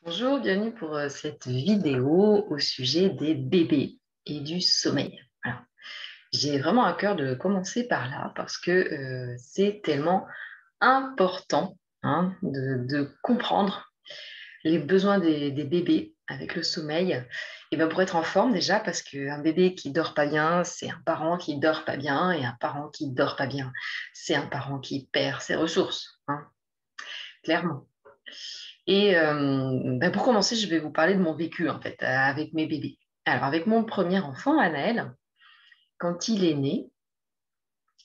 Bonjour, bienvenue pour cette vidéo au sujet des bébés et du sommeil. Alors, j'ai vraiment à cœur de commencer par là parce que c'est tellement important de comprendre les besoins des bébés avec le sommeil. Et ben pour être en forme déjà, parce qu'un bébé qui dort pas bien, c'est un parent qui dort pas bien, et un parent qui dort pas bien, c'est un parent qui perd ses ressources, clairement. Et pour commencer, je vais vous parler de mon vécu en fait avec mes bébés. Alors avec mon premier enfant, Anaël, quand il est né,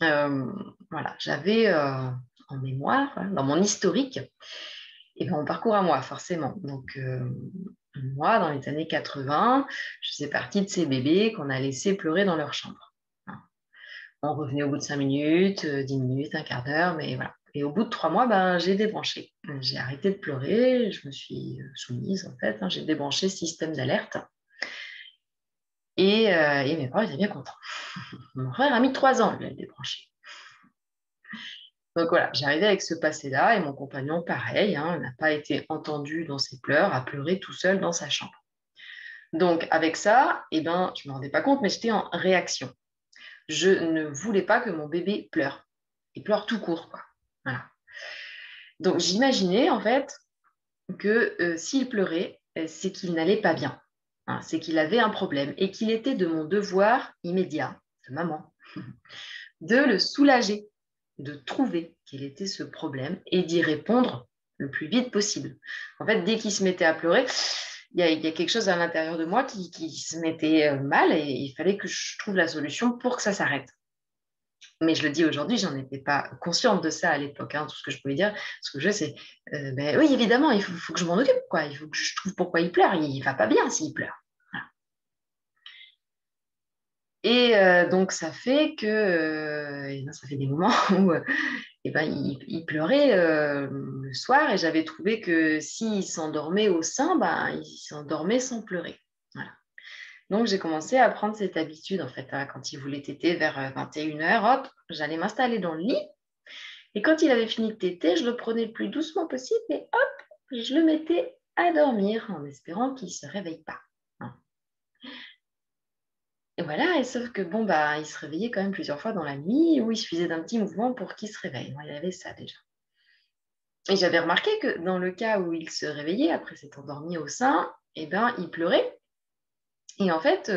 euh, voilà, j'avais en mémoire, voilà, dans mon historique, et mon parcours à moi forcément. Donc moi, dans les années 80, je faisais partie de ces bébés qu'on a laissés pleurer dans leur chambre. On revenait au bout de 5 minutes, 10 minutes, un quart d'heure, mais voilà. Et au bout de 3 mois, ben, j'ai débranché. J'ai arrêté de pleurer, je me suis soumise en fait, j'ai débranché ce système d'alerte. Et mes parents étaient bien contents. Mon frère a mis 3 ans, lui, à le débrancher. Donc voilà, j'arrivais avec ce passé-là et mon compagnon, pareil, n'a pas été entendu dans ses pleurs, a pleuré tout seul dans sa chambre. Donc avec ça, je ne me rendais pas compte, mais j'étais en réaction. Je ne voulais pas que mon bébé pleure. Il pleure tout court, quoi. Voilà. Donc j'imaginais en fait que s'il pleurait, c'est qu'il n'allait pas bien. C'est qu'il avait un problème et qu'il était de mon devoir immédiat, de maman, de le soulager, de trouver quel était ce problème et d'y répondre le plus vite possible. En fait, dès qu'il se mettait à pleurer, il y a quelque chose à l'intérieur de moi qui se mettait mal et il fallait que je trouve la solution pour que ça s'arrête. Mais je le dis aujourd'hui, j'en étais pas consciente de ça à l'époque. Tout ce que je pouvais dire, ce que je sais, oui, évidemment, il faut que je m'en occupe, quoi. Il faut que je trouve pourquoi il pleure. Il va pas bien s'il pleure. Voilà. Et donc, ça fait que ça fait des moments où il pleurait le soir et j'avais trouvé que s'il s'endormait au sein, il s'endormait sans pleurer. Voilà. Donc, j'ai commencé à prendre cette habitude, en fait, quand il voulait téter vers 21 heures, hop, j'allais m'installer dans le lit. Et quand il avait fini de téter, je le prenais le plus doucement possible et hop, je le mettais à dormir en espérant qu'il ne se réveille pas. Et voilà, et sauf que il se réveillait quand même plusieurs fois dans la nuit où il suffisait d'un petit mouvement pour qu'il se réveille. Il y avait ça déjà. Et j'avais remarqué que dans le cas où il se réveillait après s'être endormi au sein, il pleurait. Et en fait,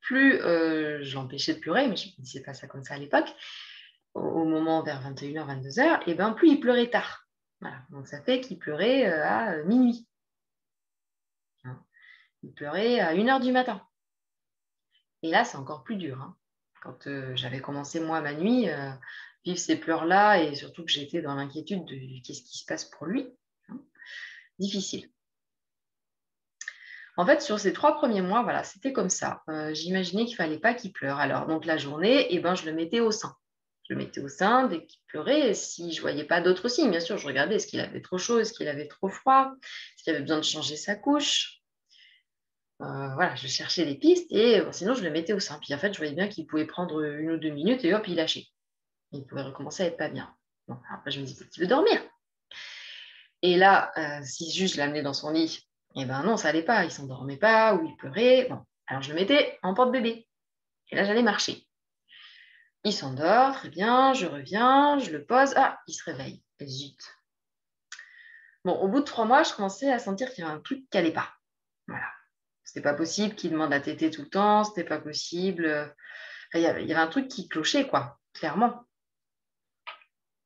plus je l'empêchais de pleurer, mais je ne disais pas ça comme ça à l'époque, au moment vers 21h, 22h, plus il pleurait tard. Voilà. Donc ça fait qu'il pleurait à minuit. Il pleurait à 1h du matin. Et là, c'est encore plus dur. Quand j'avais commencé, moi, ma nuit, vivre ces pleurs-là, et surtout que j'étais dans l'inquiétude de qu'est-ce qui se passe pour lui, difficile. En fait, sur ces 3 premiers mois, voilà, c'était comme ça. J'imaginais qu'il ne fallait pas qu'il pleure. Alors, donc la journée, je le mettais au sein. Je le mettais au sein dès qu'il pleurait. Et si je ne voyais pas d'autres signes, bien sûr, je regardais est-ce qu'il avait trop chaud, est-ce qu'il avait trop froid, est-ce qu'il avait besoin de changer sa couche. Voilà, je cherchais des pistes et sinon, je le mettais au sein. Puis en fait, je voyais bien qu'il pouvait prendre 1 ou 2 minutes et hop, il lâchait. Il pouvait recommencer à être pas bien. Bon, après, je me dis, peut-être qu'il veut dormir. Et là, si juste je l'amenais dans son lit, non, ça allait pas. Il s'endormait pas ou il pleurait. Bon, alors je le mettais en porte-bébé. Et là, j'allais marcher. Il s'endort, très bien, je reviens, je le pose. Ah, il se réveille. Zut. Bon, au bout de 3 mois, je commençais à sentir qu'il y avait un truc qui n'allait pas. Voilà. C'était pas possible qu'il demande à téter tout le temps, c'était pas possible. Il y avait un truc qui clochait, quoi, clairement.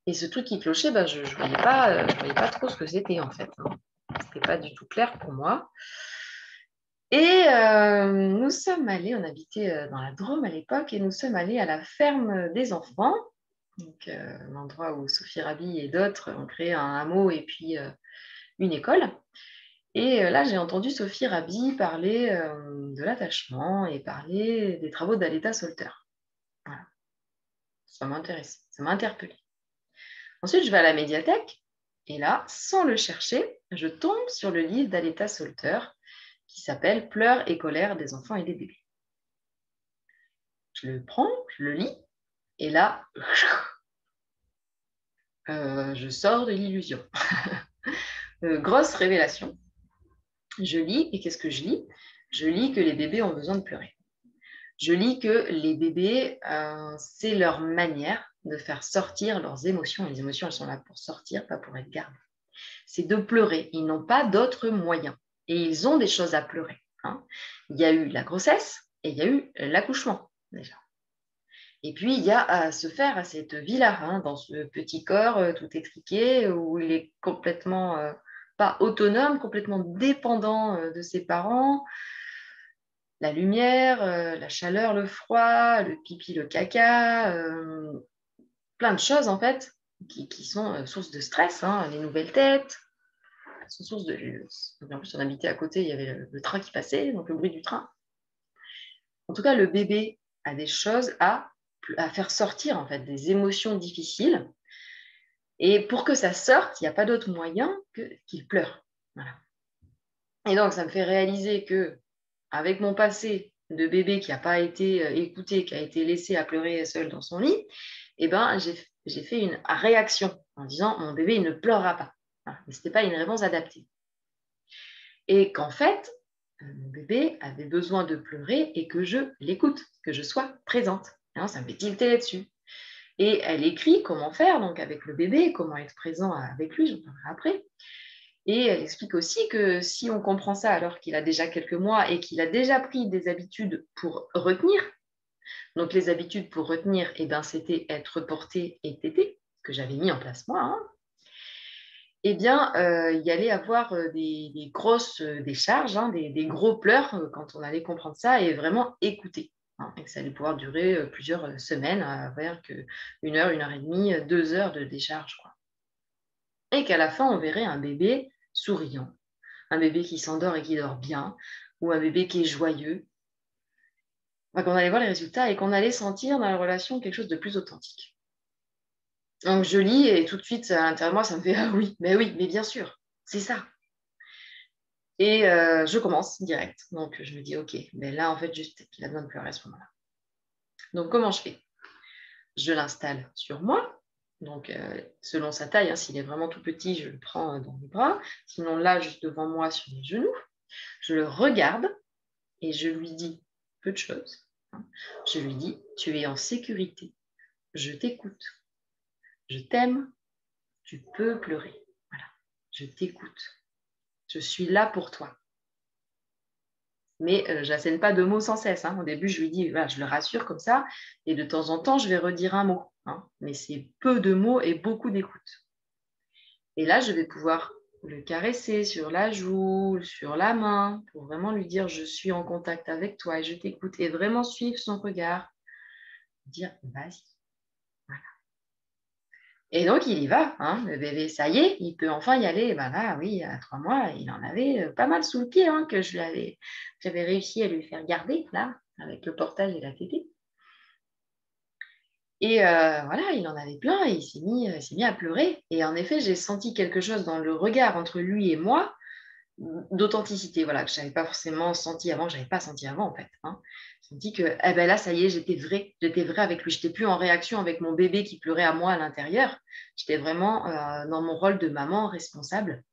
Et ce truc qui clochait, je ne voyais pas trop ce que c'était, en fait. C'était pas du tout clair pour moi. Et nous sommes allés, on habitait dans la Drôme à l'époque, et nous sommes allés à la ferme des enfants, donc l'endroit où Sophie Rabi et d'autres ont créé un hameau et puis une école. Et là, j'ai entendu Sophie Rabi parler de l'attachement et parler des travaux d'Aleta Solter. Voilà. Ça m'intéresse, ça m'a interpellée. Ensuite, je vais à la médiathèque et là, sans le chercher, je tombe sur le livre d'Aleta Solter qui s'appelle Pleurs et colère des enfants et des bébés. Je le prends, je le lis et là, je sors de l'illusion. Grosse révélation. Je lis, et qu'est-ce que je lis? Je lis que les bébés ont besoin de pleurer. Je lis que les bébés, c'est leur manière de faire sortir leurs émotions. Les émotions, elles sont là pour sortir, pas pour être gardées. C'est de pleurer. Ils n'ont pas d'autres moyens. Et ils ont des choses à pleurer. Hein. Il y a eu la grossesse et il y a eu l'accouchement, déjà. Et puis, il y a à se faire à cette vie-là, hein, dans ce petit corps tout étriqué, où il est complètement pas autonome, complètement dépendant de ses parents. La lumière, la chaleur, le froid, le pipi, le caca, plein de choses en fait qui sont source de stress, hein, les nouvelles têtes, sont source de... En plus, on habitait à côté, il y avait le train qui passait, donc le bruit du train. En tout cas, le bébé a des choses à faire sortir en fait, des émotions difficiles. Et pour que ça sorte, il n'y a pas d'autre moyen qu'il pleure. Voilà. Et donc, ça me fait réaliser que avec mon passé de bébé qui n'a pas été écouté, qui a été laissé à pleurer seul dans son lit, eh ben, j'ai fait une réaction en disant mon bébé il ne pleurera pas. Voilà. Mais ce n'était pas une réponse adaptée. Et qu'en fait, mon bébé avait besoin de pleurer et que je l'écoute, que je sois présente. Hein, ça me fait tilter là-dessus. Et elle écrit comment faire donc avec le bébé, comment être présent avec lui, j'en parlerai après. Et elle explique aussi que si on comprend ça alors qu'il a déjà quelques mois et qu'il a déjà pris des habitudes pour retenir, donc les habitudes pour retenir, eh ben, c'était être porté et tété, que j'avais mis en place moi, hein, eh bien, il y allait avoir des grosses décharges, hein, des gros pleurs quand on allait comprendre ça et vraiment écouter. Hein, et que ça allait pouvoir durer plusieurs semaines, vers une heure et demie, 2 heures de décharge, quoi. Et qu'à la fin, on verrait un bébé souriant, un bébé qui s'endort et qui dort bien, ou un bébé qui est joyeux. Enfin, qu'on allait voir les résultats et qu'on allait sentir dans la relation quelque chose de plus authentique. Donc je lis et tout de suite, à l'intérieur de moi, ça me fait « Ah oui, mais bien sûr, c'est ça ». Et je commence direct. Donc je me dis « Ok, mais là, en fait, juste qu'il a besoin de pleurer à ce moment-là ». Donc comment je fais? Je l'installe sur moi. Donc, selon sa taille, hein, s'il est vraiment tout petit, je le prends dans les bras. Sinon, là, juste devant moi, sur les genoux, je le regarde et je lui dis peu de choses. Hein. Je lui dis, tu es en sécurité, je t'écoute, je t'aime, tu peux pleurer. Voilà, je t'écoute, je suis là pour toi. Mais je n'assène pas de mots sans cesse. Hein. Au début, je lui dis, voilà, je le rassure comme ça, et de temps en temps, je vais redire un mot. Hein. Mais c'est peu de mots et beaucoup d'écoute. Et là, je vais pouvoir le caresser sur la joue, sur la main, pour vraiment lui dire, je suis en contact avec toi et je t'écoute, et vraiment suivre son regard, dire, vas-y. Voilà. Et donc, il y va, hein, le bébé, ça y est, il peut enfin y aller. Ben là, oui, à 3 mois, il en avait pas mal sous le pied, hein, que j'avais réussi à lui faire garder, là, avec le portage et la tétée. Et voilà, il en avait plein et il s'est mis à pleurer. Et en effet, j'ai senti quelque chose dans le regard entre lui et moi, d'authenticité, voilà, que je n'avais pas forcément senti avant, je n'avais pas senti avant, en fait. Hein. Je me dis que eh ben là, ça y est, j'étais vraie avec lui. Je n'étais plus en réaction avec mon bébé qui pleurait à moi à l'intérieur. J'étais vraiment dans mon rôle de maman responsable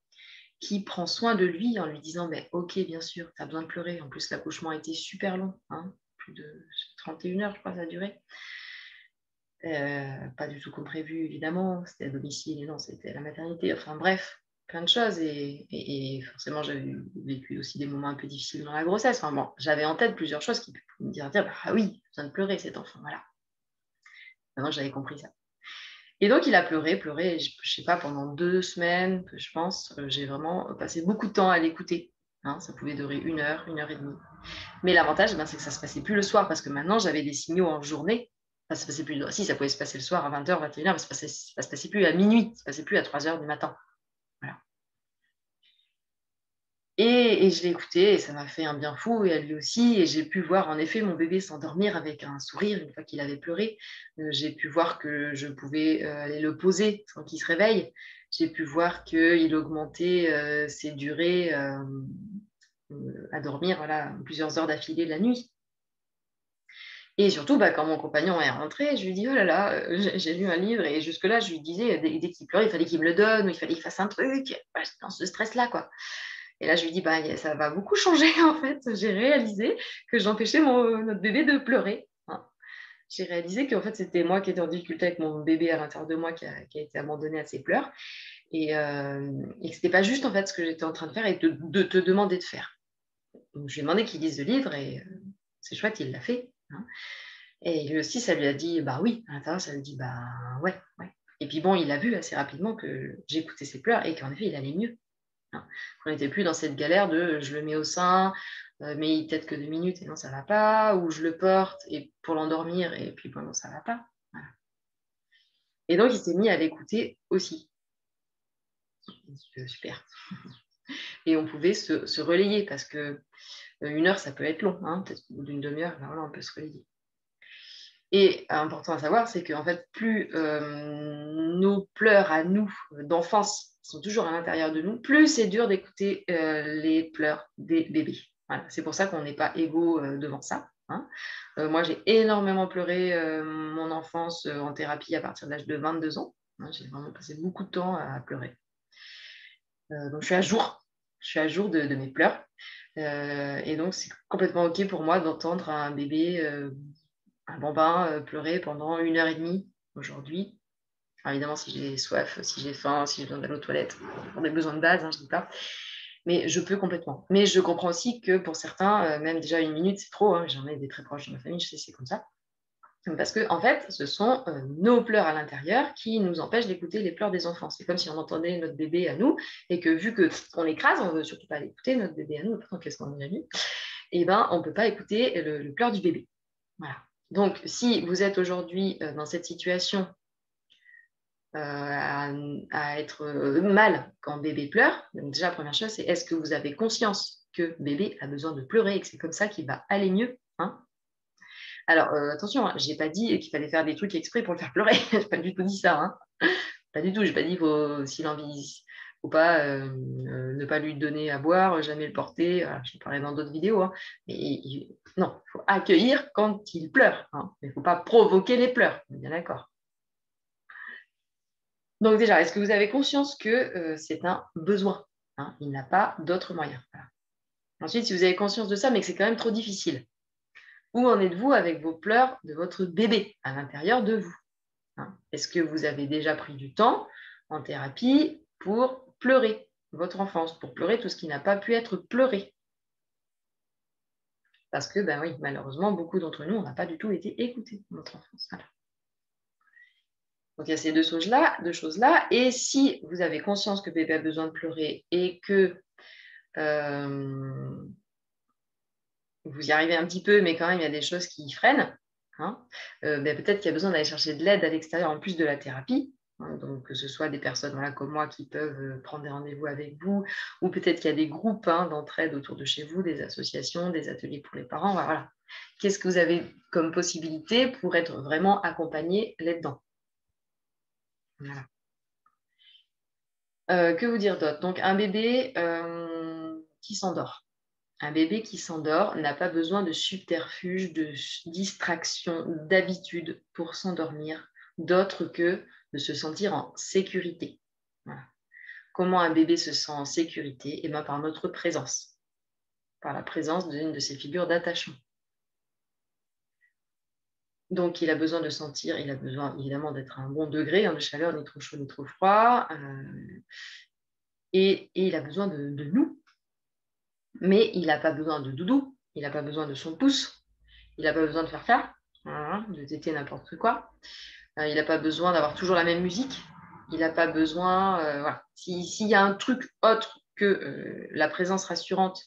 qui prend soin de lui en lui disant ben, ok, bien sûr, tu as besoin de pleurer. En plus, l'accouchement a été super long, hein, plus de 31 heures, je crois, ça a duré. Pas du tout comme prévu, évidemment. C'était à domicile et non, c'était à la maternité. Enfin bref, plein de choses. Et forcément, j'avais vécu aussi des moments un peu difficiles dans la grossesse. Enfin bon, j'avais en tête plusieurs choses qui pouvaient me dire ah oui, besoin de pleurer cet enfant. Voilà. Maintenant, j'avais compris ça. Et donc, il a pleuré, je sais pas, pendant 2 semaines, je pense. J'ai vraiment passé beaucoup de temps à l'écouter. Hein, ça pouvait durer 1 heure, 1 heure et demie. Mais l'avantage, c'est que ça se passait plus le soir parce que maintenant, j'avais des signaux en journée. Enfin, ça se passait plus. Si, ça pouvait se passer le soir à 20h, 21h, mais ça ne se passait plus à minuit, ça se passait plus à 3h du matin. Voilà. Et je l'ai écouté et ça m'a fait un bien fou et à lui aussi. Et j'ai pu voir en effet mon bébé s'endormir avec un sourire une fois qu'il avait pleuré. J'ai pu voir que je pouvais aller le poser sans qu'il se réveille. J'ai pu voir qu'il augmentait ses durées à dormir voilà, plusieurs heures d'affilée la nuit. Et surtout, quand mon compagnon est rentré, je lui dis, oh là là, j'ai lu un livre et jusque-là, je lui disais, dès qu'il pleurait, il fallait qu'il me le donne ou il fallait qu'il fasse un truc. J'étais dans ce stress-là, quoi. Et là, je lui dis, ça va beaucoup changer, en fait. J'ai réalisé que j'empêchais notre bébé de pleurer. Hein. J'ai réalisé qu'en fait, c'était moi qui étais en difficulté avec mon bébé à l'intérieur de moi qui a été abandonné à ses pleurs. Et que ce n'était pas juste, en fait, ce que j'étais en train de faire et de te demander de faire. Donc, je lui ai demandé qu'il lise le livre et c'est chouette, il l'a fait. Hein. Et lui aussi, ça lui a dit, oui, à l'intérieur, ça lui dit, ouais, ouais. Et puis bon, il a vu assez rapidement que j'écoutais ses pleurs et qu'en effet, il allait mieux. Hein. Qu'on n'était plus dans cette galère de je le mets au sein, mais il peut-être que 2 minutes et non, ça va pas, ou je le porte et pour l'endormir et puis non, ça va pas. Voilà. Et donc, il s'est mis à l'écouter aussi. Super. Et on pouvait se relayer parce que 1 heure, ça peut être long. Hein. Peut-être qu'au bout d'une demi-heure, voilà, on peut se relayer. Et important à savoir, c'est qu'en fait, plus nos pleurs à nous d'enfance sont toujours à l'intérieur de nous, plus c'est dur d'écouter les pleurs des bébés. Voilà. C'est pour ça qu'on n'est pas égaux devant ça. Hein. Moi, j'ai énormément pleuré mon enfance en thérapie à partir de l'âge de 22 ans. Hein, j'ai vraiment passé beaucoup de temps à pleurer. Donc, je suis à jour. Je suis à jour de mes pleurs. Et donc, c'est complètement OK pour moi d'entendre un bébé un bambin pleurer pendant 1 heure et demie aujourd'hui. Alors évidemment, si j'ai soif, si j'ai faim, si j'ai besoin d'aller aux toilettes, pour des besoins de base, je ne dis pas. Mais je peux complètement. Mais je comprends aussi que pour certains, même déjà 1 minute, c'est trop. Hein. J'en ai des très proches de ma famille, je sais, c'est comme ça. Parce que, en fait, ce sont nos pleurs à l'intérieur qui nous empêchent d'écouter les pleurs des enfants. C'est comme si on entendait notre bébé à nous et que vu qu'on l'écrase, on ne veut surtout pas l'écouter, notre bébé à nous, pourtant qu'est-ce qu'on a vu, et on ne peut pas écouter le pleur du bébé. Voilà. Donc, si vous êtes aujourd'hui dans cette situation à être mal quand bébé pleure, donc déjà, la première chose, c'est est-ce que vous avez conscience que bébé a besoin de pleurer et que c'est comme ça qu'il va aller mieux, hein. Alors, attention, hein, je n'ai pas dit qu'il fallait faire des trucs exprès pour le faire pleurer. Je n'ai pas du tout dit ça. Hein. Pas du tout. Je n'ai pas dit s'il a envie, faut pas ne pas lui donner à boire, jamais le porter. Voilà, j'en parlais dans d'autres vidéos. Hein. Mais non, il faut accueillir quand il pleure. Hein. Mais il ne faut pas provoquer les pleurs. On est bien d'accord. Donc déjà, est-ce que vous avez conscience que c'est un besoin, hein. Il n'a pas d'autre moyen. Voilà. Ensuite, si vous avez conscience de ça, mais que c'est quand même trop difficile, où en êtes-vous avec vos pleurs de votre bébé à l'intérieur de vous, hein? Est-ce que vous avez déjà pris du temps en thérapie pour pleurer votre enfance, pour pleurer tout ce qui n'a pas pu être pleuré? Parce que, oui, malheureusement, beaucoup d'entre nous, on n'a pas du tout été écoutés dans notre enfance. Voilà. Donc, il y a ces deux choses-là. Et si vous avez conscience que bébé a besoin de pleurer et que vous y arrivez un petit peu, mais quand même, il y a des choses qui freinent, hein, peut-être qu'il y a besoin d'aller chercher de l'aide à l'extérieur en plus de la thérapie. Hein, donc, que ce soit des personnes comme moi qui peuvent prendre des rendez-vous avec vous, ou peut-être qu'il y a des groupes d'entraide autour de chez vous, des associations, des ateliers pour les parents. Voilà. Qu'est-ce que vous avez comme possibilité pour être vraiment accompagné là-dedans? Voilà. Que vous dire d'autre? Donc, un bébé qui s'endort. Un bébé qui s'endort n'a pas besoin de subterfuge, de distraction, d'habitude pour s'endormir, d'autre que de se sentir en sécurité. Voilà. Comment un bébé se sent en sécurité? Par notre présence, par la présence d'une de ses figures d'attachement. Donc, il a besoin de sentir, il a besoin évidemment d'être à un bon degré de chaleur, ni trop chaud, ni trop froid. Et il a besoin de nous. Mais il n'a pas besoin de doudou, il n'a pas besoin de son pouce, il n'a pas besoin de faire ça, de téter n'importe quoi. Il n'a pas besoin d'avoir toujours la même musique. Il n'a pas besoin... voilà. S'il y a un truc autre que la présence rassurante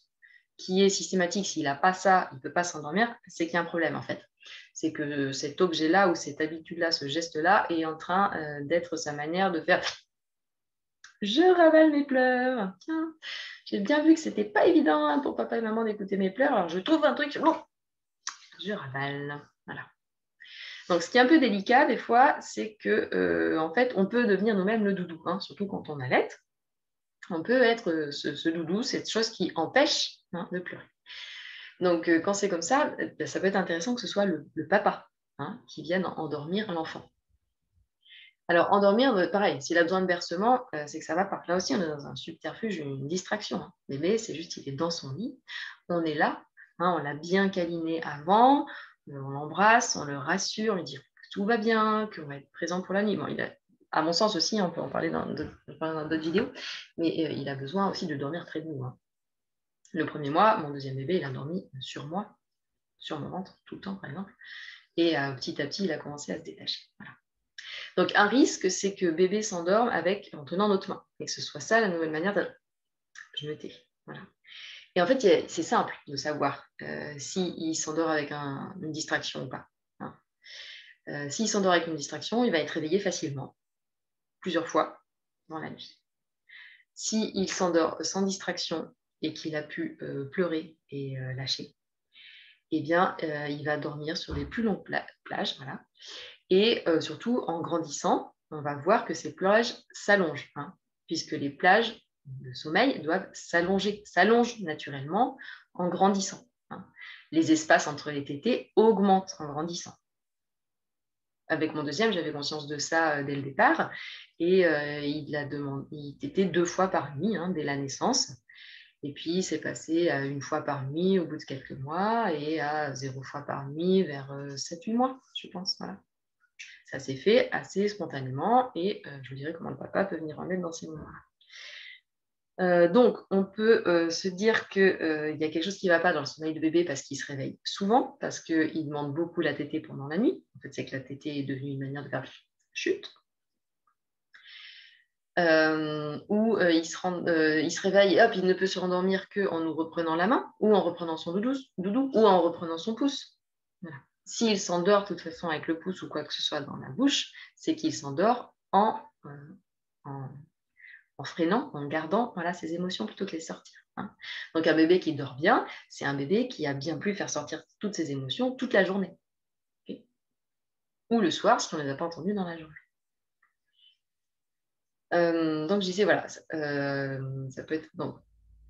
qui est systématique, s'il n'a pas ça, il ne peut pas s'endormir, c'est qu'il y a un problème en fait. C'est que cet objet-là ou cette habitude-là, ce geste-là est en train d'être sa manière de faire « je ravale mes pleurs, tiens, j'ai bien vu que c'était pas évident pour papa et maman d'écouter mes pleurs, alors je trouve un truc, bon, je ravale. » Voilà. Donc, ce qui est un peu délicat des fois, c'est que en fait, on peut devenir nous-mêmes le doudou, surtout quand on allait. On peut être ce doudou, cette chose qui empêche de pleurer. Donc, quand c'est comme ça, ça peut être intéressant que ce soit le papa qui vienne endormir l'enfant. Alors, endormir, pareil, s'il a besoin de bercement, c'est que ça va pas. Là aussi, on est dans un subterfuge, une distraction. Bébé, c'est juste qu'il est dans son lit, on est là, on l'a bien câliné avant, on l'embrasse, on le rassure, on lui dit que tout va bien, qu'on va être présent pour la nuit. Bon, à mon sens aussi, on peut en parler dans d'autres vidéos, mais il a besoin aussi de dormir près de nous. Le premier mois, mon deuxième bébé, il a dormi sur moi, sur mon ventre, tout le temps, par exemple. Et petit à petit, il a commencé à se détacher. Voilà. Donc, un risque, c'est que bébé s'endorme en tenant notre main. Et que ce soit ça la nouvelle manière de... Je me tais. Voilà. Et en fait, c'est simple de savoir s'il s'endort avec une distraction ou pas. S'il s'endort avec une distraction, il va être réveillé facilement, plusieurs fois dans la nuit. S'il s'endort sans distraction et qu'il a pu pleurer et lâcher, eh bien, il va dormir sur des plus longues plages. Voilà. Et surtout, en grandissant, on va voir que ces plages s'allongent, puisque les plages de sommeil doivent s'allongent naturellement en grandissant. Les espaces entre les tétés augmentent en grandissant. Avec mon deuxième, j'avais conscience de ça dès le départ, et il tétait 2 fois par nuit dès la naissance. Et puis, c'est passé à 1 fois par nuit au bout de quelques mois et à 0 fois par nuit vers 7-8 mois, je pense. Voilà. Ça s'est fait assez spontanément et je vous dirai comment le papa peut venir en aide dans ces moments-là. Donc, on peut se dire qu'il y a quelque chose qui ne va pas dans le sommeil de bébé parce qu'il se réveille souvent, parce qu'il demande beaucoup la tétée pendant la nuit. En fait, c'est que la tétée est devenue une manière de faire chute. Où il se réveille, hop, il ne peut se rendormir qu'en nous reprenant la main, ou en reprenant son doudou ou en reprenant son pouce. Voilà. S'il s'endort de toute façon avec le pouce ou quoi que ce soit dans la bouche, c'est qu'il s'endort en freinant, en gardant ses émotions plutôt que les sortir. Donc un bébé qui dort bien, c'est un bébé qui a bien pu faire sortir toutes ses émotions toute la journée. Okay. Ou le soir si on ne les a pas entendues dans la journée. Donc je disais, voilà, ça peut être... Donc,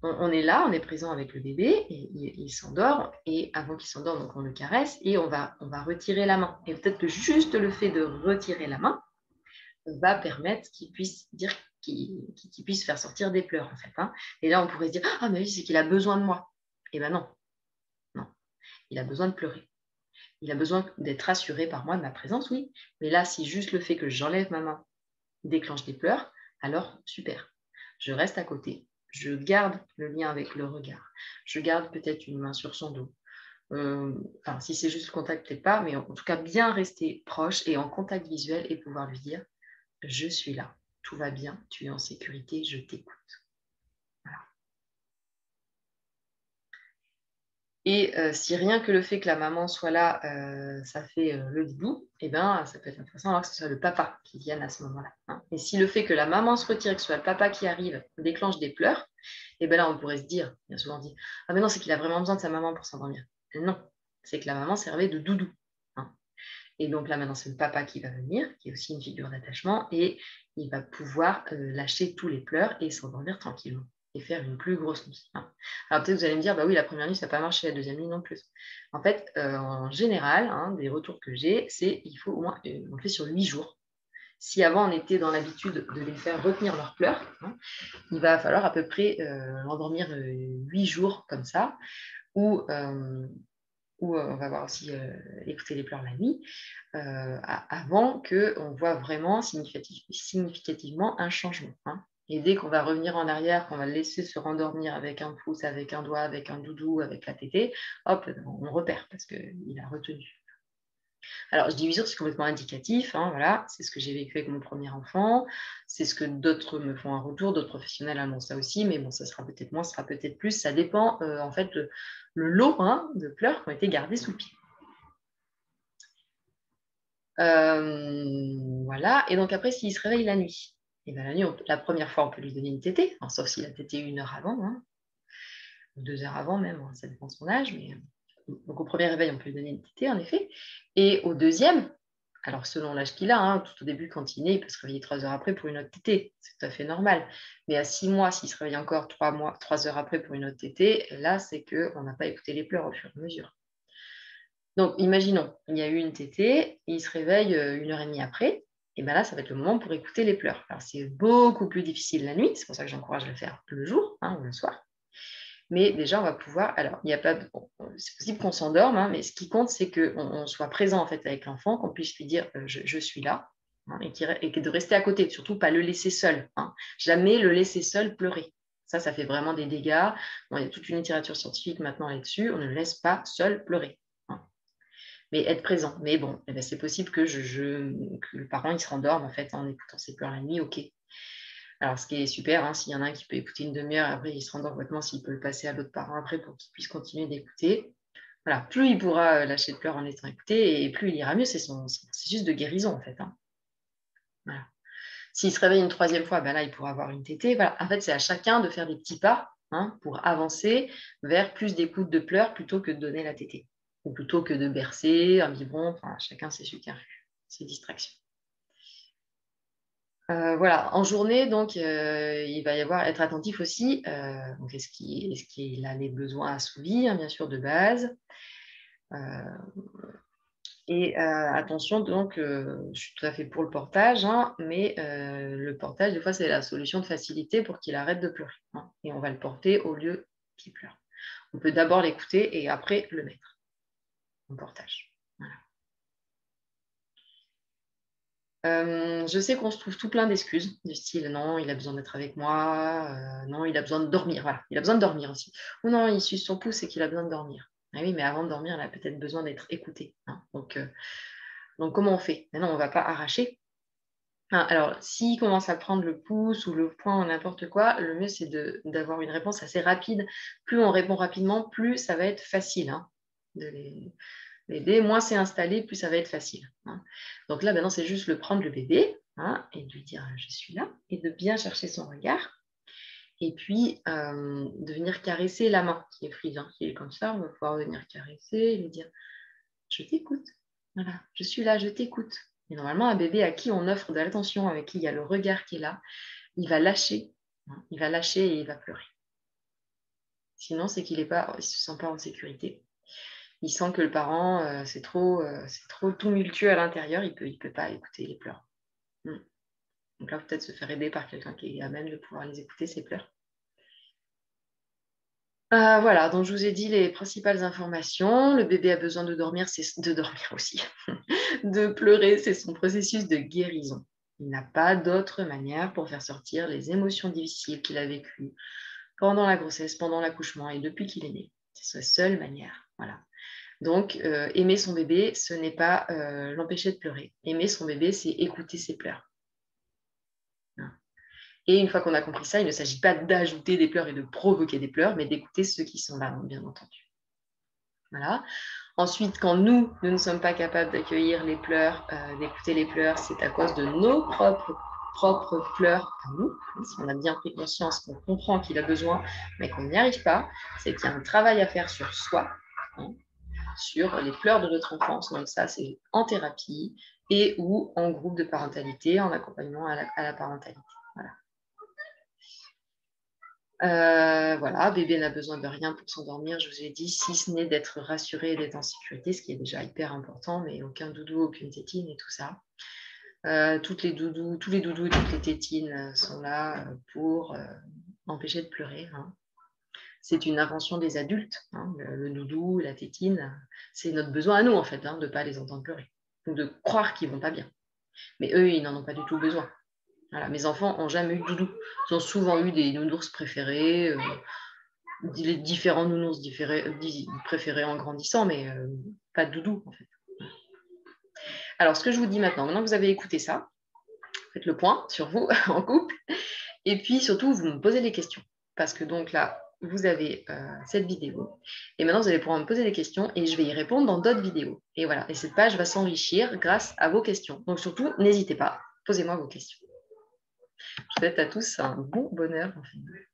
on est là, on est présent avec le bébé, et il s'endort, et avant qu'il s'endort, donc on le caresse, et on va retirer la main. Et peut-être que juste le fait de retirer la main va permettre qu'il puisse dire qu'il puisse faire sortir des pleurs, en fait. Et là, on pourrait se dire, ah, mais oui, c'est qu'il a besoin de moi. Eh bien non, non, il a besoin de pleurer. Il a besoin d'être rassuré par moi, de ma présence, oui. Mais là, si juste le fait que j'enlève ma main déclenche des pleurs, alors super. Je reste à côté. Je garde le lien avec le regard. Je garde peut-être une main sur son dos. Si c'est juste le contact, peut-être pas, mais en tout cas, bien rester proche et en contact visuel et pouvoir lui dire « Je suis là, tout va bien, tu es en sécurité, je t'écoute. » Voilà. Et si rien que le fait que la maman soit là, ça fait le doudou, eh ben, ça peut être intéressant alors que ce soit le papa qui vienne à ce moment-là. Et si le fait que la maman se retire et que ce soit le papa qui arrive déclenche des pleurs, eh ben là, on pourrait se dire, bien souvent dit, ah mais non, c'est qu'il a vraiment besoin de sa maman pour s'endormir. Non, c'est que la maman servait de doudou. Et donc là, maintenant, c'est le papa qui va venir, qui est aussi une figure d'attachement, et il va pouvoir lâcher tous les pleurs et s'endormir tranquillement et faire une plus grosse nuit. Alors peut-être vous allez me dire, bah oui, la première nuit, ça n'a pas marché, la deuxième nuit non plus. En fait, en général, des retours que j'ai, c'est qu'il faut au moins, on le fait sur 8 jours. Si avant, on était dans l'habitude de les faire retenir leurs pleurs, il va falloir à peu près l'endormir 8 jours comme ça, où on va voir aussi écouter les pleurs la nuit, avant qu'on voit vraiment significativement un changement. Et dès qu'on va revenir en arrière, qu'on va le laisser se rendormir avec un pouce, avec un doigt, avec un doudou, avec la tétée, hop, on repère parce qu'il a retenu. Alors, je dis 8 jours, c'est complètement indicatif. Voilà, c'est ce que j'ai vécu avec mon premier enfant. C'est ce que d'autres me font en retour, d'autres professionnels annoncent ça aussi. Mais bon, ça sera peut-être moins, ça sera peut-être plus. Ça dépend, en fait, le lot de pleurs qui ont été gardés sous le pied. Voilà. Et donc, après, s'il se réveille la nuit, et bien la nuit, la première fois, on peut lui donner une tétée, sauf s'il a tété 1 heure avant, ou 2 heures avant même, ça dépend de son âge. Mais... Donc, au premier réveil, on peut lui donner une tétée, en effet. Et au deuxième, Alors, selon l'âge qu'il a, hein, tout au début, quand il naît, il peut se réveiller 3 heures après pour une autre tétée. C'est tout à fait normal. Mais à 6 mois, s'il se réveille encore 3 heures après pour une autre tétée, là, c'est qu'on n'a pas écouté les pleurs au fur et à mesure. Donc, imaginons, il y a eu une tétée, il se réveille 1 heure et demie après, et bien là, ça va être le moment pour écouter les pleurs. Alors, c'est beaucoup plus difficile la nuit, c'est pour ça que j'encourage à le faire le jour, hein, ou le soir. Mais déjà, on va pouvoir. Alors, il n'y a pas. C'est possible qu'on s'endorme, hein, mais ce qui compte, c'est qu'on soit présent en fait avec l'enfant, qu'on puisse lui dire je suis là, hein, et de rester à côté, surtout pas le laisser seul. Hein. Jamais le laisser seul pleurer. Ça fait vraiment des dégâts. Bon, il y a toute une littérature scientifique maintenant là-dessus. On ne le laisse pas seul pleurer. Hein. Mais être présent. Mais bon, eh ben, c'est possible que le parent il se rendorme en fait en écoutant ses pleurs la nuit. Ok. Alors, ce qui est super, hein, s'il y en a un qui peut écouter une demi-heure, après il se rendort complètement, s'il peut le passer à l'autre parent après pour qu'il puisse continuer d'écouter. Voilà, plus il pourra lâcher de pleurs en étant écouté et plus il ira mieux. C'est juste de guérison en fait. Hein. Voilà. S'il se réveille une troisième fois, ben là, il pourra avoir une tétée. Voilà. En fait, c'est à chacun de faire des petits pas, hein, pour avancer vers plus d'écoute de pleurs plutôt que de donner la tétée. Ou plutôt que de bercer, un biberon. Enfin, chacun ses distractions. Voilà, en journée, donc, il va y avoir être attentif aussi. Donc est-ce qu'il a les besoins assouvis, hein, bien sûr, de base. Euh, et attention, donc, je suis tout à fait pour le portage, hein, mais le portage, des fois, c'est la solution de facilité pour qu'il arrête de pleurer. Hein, et on va le porter au lieu qu'il pleure. On peut d'abord l'écouter et après le mettre en portage. Voilà. Je sais qu'on se trouve tout plein d'excuses, du style non, il a besoin d'être avec moi, non, il a besoin de dormir, voilà, il a besoin de dormir aussi. Ou non, il suce son pouce et qu'il a besoin de dormir. Ah oui, mais avant de dormir, il a peut-être besoin d'être écouté. Hein. Donc, comment on fait? Maintenant, on ne va pas arracher. Hein, alors, s'il commence à prendre le pouce ou le poing ou n'importe quoi, le mieux, c'est d'avoir une réponse assez rapide. Plus on répond rapidement, plus ça va être facile, hein, de l'aider, moins c'est installé, plus ça va être facile. Hein. Donc là, maintenant, c'est juste prendre le bébé, hein, et de lui dire je suis là, et de bien chercher son regard. Et puis, de venir caresser la main qui est prise, hein, qui est comme ça. On va pouvoir venir caresser et lui dire je t'écoute. Voilà, je suis là, je t'écoute. Et normalement, un bébé à qui on offre de l'attention, avec qui il y a le regard qui est là, il va lâcher. Hein, il va lâcher et il va pleurer. Sinon, c'est qu'il ne se sent pas en sécurité. Il sent que le parent, c'est trop tumultueux à l'intérieur, il peut pas écouter les pleurs. Donc là, peut-être se faire aider par quelqu'un qui est à même de pouvoir les écouter, ses pleurs. Voilà, donc je vous ai dit les principales informations. Le bébé a besoin de dormir, c'est de dormir aussi. De pleurer, c'est son processus de guérison. Il n'a pas d'autre manière pour faire sortir les émotions difficiles qu'il a vécues pendant la grossesse, pendant l'accouchement et depuis qu'il est né. C'est sa seule manière. Voilà. Donc, aimer son bébé, ce n'est pas l'empêcher de pleurer. Aimer son bébé, c'est écouter ses pleurs. Et une fois qu'on a compris ça, il ne s'agit pas d'ajouter des pleurs et de provoquer des pleurs, mais d'écouter ceux qui sont là, bien entendu. Voilà. Ensuite, quand nous ne sommes pas capables d'accueillir les pleurs, d'écouter les pleurs, c'est à cause de nos propres pleurs à nous. Si on a bien pris conscience, qu'on comprend qu'il a besoin, mais qu'on n'y arrive pas, c'est qu'il y a un travail à faire sur soi, hein, sur les pleurs de notre enfance. Donc ça, c'est en thérapie et ou en groupe de parentalité, en accompagnement à la parentalité. Voilà. Voilà, bébé n'a besoin de rien pour s'endormir, je vous ai dit, si ce n'est d'être rassuré et d'être en sécurité, ce qui est déjà hyper important, mais aucun doudou, aucune tétine et tout ça. Tous les doudous et toutes les tétines sont là pour empêcher de pleurer. Hein. C'est une invention des adultes, hein, le doudou, la tétine, c'est notre besoin à nous en fait, hein, de ne pas les entendre pleurer, ou de croire qu'ils ne vont pas bien. Mais eux, ils n'en ont pas du tout besoin. Voilà, mes enfants n'ont jamais eu de doudou. Ils ont souvent eu des nounours préférés, les différents nounours préférés en grandissant, mais pas de doudou en fait. Alors, ce que je vous dis maintenant que vous avez écouté ça, faites le point sur vous en couple, et puis surtout, vous me posez des questions. Parce que donc là, vous avez cette vidéo, et maintenant vous allez pouvoir me poser des questions, et je vais y répondre dans d'autres vidéos. Et voilà, et cette page va s'enrichir grâce à vos questions. Donc surtout, n'hésitez pas, posez-moi vos questions. Je vous souhaite à tous un bon bonheur en famille.